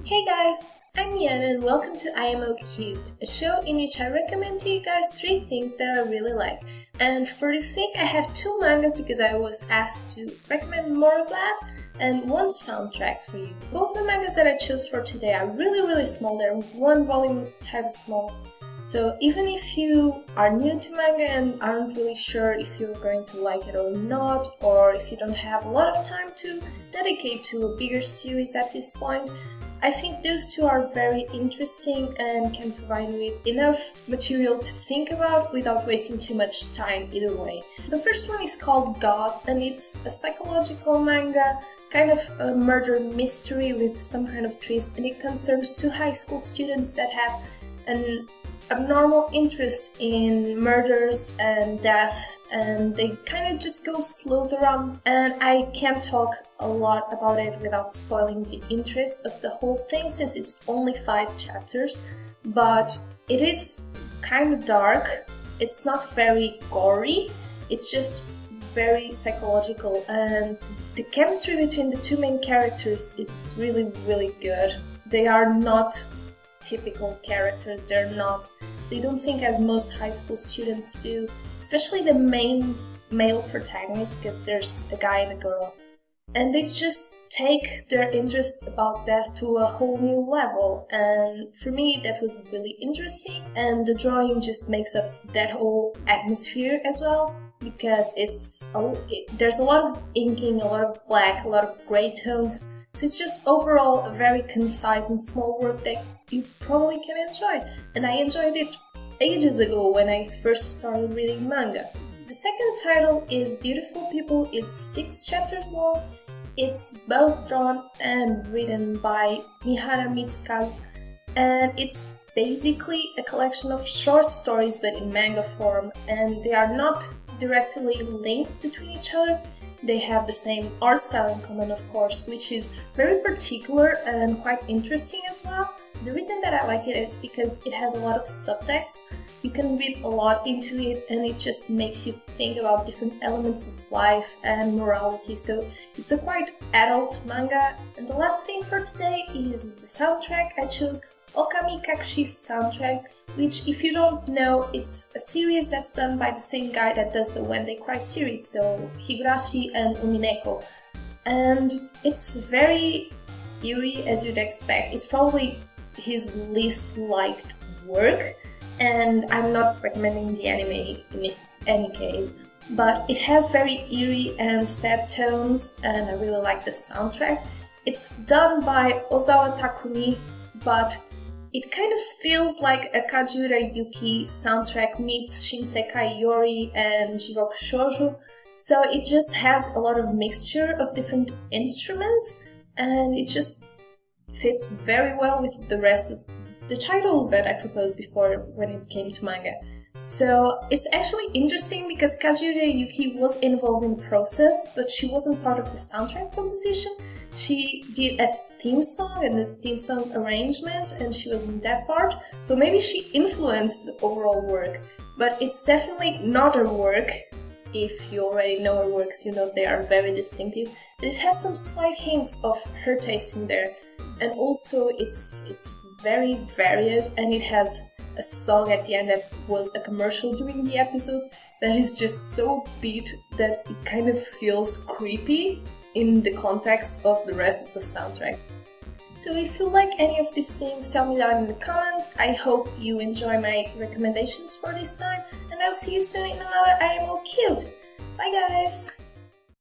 Hey guys, I'm Yan and welcome to IMO³, a show in which I recommend to you guys 3 things that I really like. And for this week I have 2 mangas because I was asked to recommend more of that, and 1 soundtrack for you. Both the mangas that I chose for today are really small, they're 1 volume type of small. So even if you are new to manga and aren't really sure if you're going to like it or not, or if you don't have a lot of time to dedicate to a bigger series at this point, I think those 2 are very interesting and can provide you with enough material to think about without wasting too much time either way. The first one is called Goth, and it's a psychological manga, kind of a murder mystery with some kind of twist, and it concerns 2 high school students that have an abnormal interest in murders and death, and they kind of just go sleuth around, and I can't talk a lot about it without spoiling the interest of the whole thing since it's only 5 chapters, but it is kind of dark. It's not very gory, it's just very psychological, and the chemistry between the 2 main characters is really good. They are not typical characters, they don't think as most high school students do, especially the main male protagonist, because there's a guy and a girl, and they just take their interest about death to a whole new level, and for me that was really interesting, and the drawing just makes up that whole atmosphere as well, because there's a lot of inking, a lot of black, a lot of gray tones. So it's just overall a very concise and small work that you probably can enjoy. And I enjoyed it ages ago when I first started reading manga. The second title is Beautiful People. It's 6 chapters long. It's both drawn and written by Mihara Mitsukazu. And it's basically a collection of short stories but in manga form. And they are not directly linked between each other. They have the same art style in common, of course, which is very particular and quite interesting as well. The reason that I like it is because it has a lot of subtext. You can read a lot into it, and it just makes you think about different elements of life and morality. So it's a quite adult manga. And the last thing for today is the soundtrack. I chose Ookami Kakushi's soundtrack, which, if you don't know, it's a series that's done by the same guy that does the When They Cry series, so Higurashi and Umineko. And it's very eerie, as you'd expect. It's probably his least liked work, and I'm not recommending the anime in any case, but it has very eerie and sad tones, and I really like the soundtrack. It's done by Ozawa Takumi, but it kind of feels like a Kajura Yuki soundtrack meets Shinsekai Yori and Jigoku Shoujo, so it just has a lot of mixture of different instruments, and it just fits very well with the rest of the titles that I proposed before when it came to manga. So it's actually interesting because Kajura Yuki was involved in the process, but she wasn't part of the soundtrack composition. She did a theme song and the theme song arrangement, and she was in that part, so maybe she influenced the overall work, but it's definitely not her work. If you already know her works, you know they are very distinctive, and it has some slight hints of her taste in there, and also it's very varied, and it has a song at the end that was a commercial during the episodes that is just so beat that it kind of feels creepy in the context of the rest of the soundtrack. So if you like any of these things, tell me down in the comments. I hope you enjoy my recommendations for this time, and I'll see you soon in another IMO³. Bye guys!